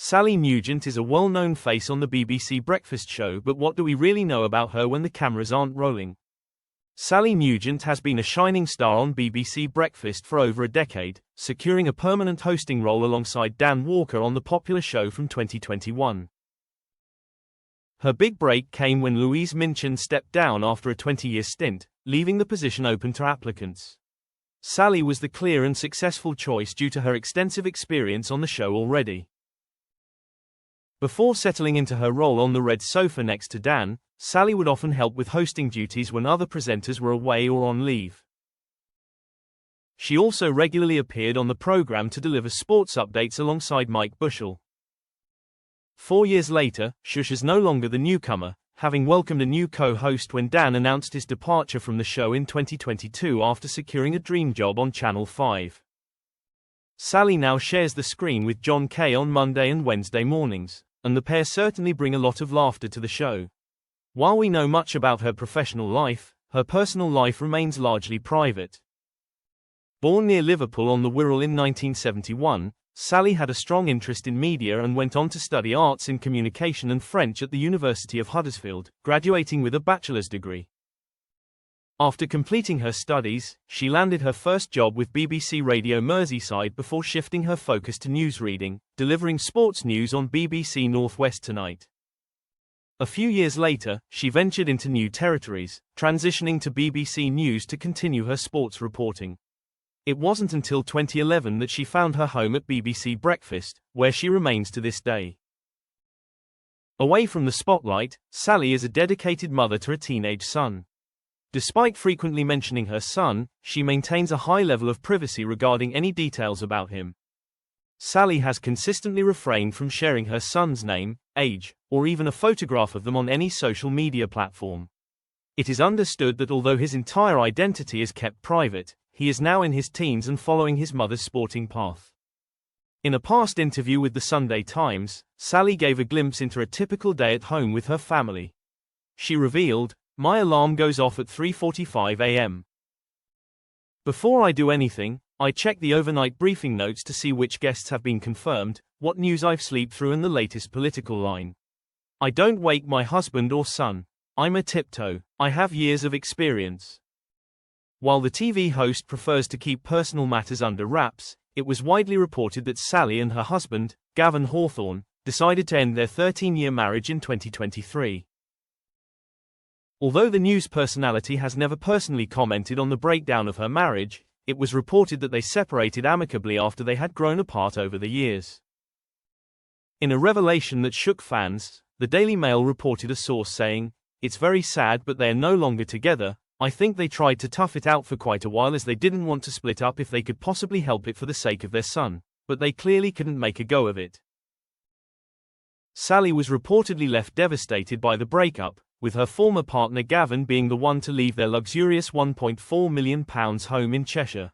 Sally Nugent is a well-known face on the BBC breakfast show, but what do we really know about her when the cameras aren't rolling? Sally Nugent has been a shining star on BBC Breakfast for over a decade, securing a permanent hosting role alongside Dan Walker on the popular show from 2021. Her big break came when Louise Minchin stepped down after a 20-year stint, leaving the position open to applicants. Sally was the clear and successful choice due to her extensive experience on the show already. Before settling into her role on the red sofa next to Dan, Sally would often help with hosting duties when other presenters were away or on leave. She also regularly appeared on the program to deliver sports updates alongside Mike Bushell. 4 years later, Shush is no longer the newcomer, having welcomed a new co-host when Dan announced his departure from the show in 2022 after securing a dream job on Channel 5. Sally now shares the screen with John Kay on Monday and Wednesday mornings, and the pair certainly bring a lot of laughter to the show. While we know much about her professional life, her personal life remains largely private. Born near Liverpool on the Wirral in 1971, Sally had a strong interest in media and went on to study arts in communication and French at the University of Huddersfield, graduating with a bachelor's degree. After completing her studies, she landed her first job with BBC Radio Merseyside before shifting her focus to newsreading, delivering sports news on BBC North West Tonight. A few years later, she ventured into new territories, transitioning to BBC News to continue her sports reporting. It wasn't until 2011 that she found her home at BBC Breakfast, where she remains to this day. Away from the spotlight, Sally is a dedicated mother to a teenage son. Despite frequently mentioning her son, she maintains a high level of privacy regarding any details about him. Sally has consistently refrained from sharing her son's name, age, or even a photograph of them on any social media platform. It is understood that although his entire identity is kept private, he is now in his teens and following his mother's sporting path. In a past interview with the Sunday Times, Sally gave a glimpse into a typical day at home with her family. She revealed, "My alarm goes off at 3:45 a.m. Before I do anything, I check the overnight briefing notes to see which guests have been confirmed, what news I've slept through and the latest political line. I don't wake my husband or son. I'm a tiptoe. I have years of experience." While the TV host prefers to keep personal matters under wraps, it was widely reported that Sally and her husband, Gavin Hawthorne, decided to end their 13-year marriage in 2023. Although the news personality has never personally commented on the breakdown of her marriage, it was reported that they separated amicably after they had grown apart over the years. In a revelation that shook fans, the Daily Mail reported a source saying, "It's very sad but they are no longer together. I think they tried to tough it out for quite a while as they didn't want to split up if they could possibly help it for the sake of their son, but they clearly couldn't make a go of it." Sally was reportedly left devastated by the breakup, with her former partner Gavin being the one to leave their luxurious £1.4 million home in Cheshire.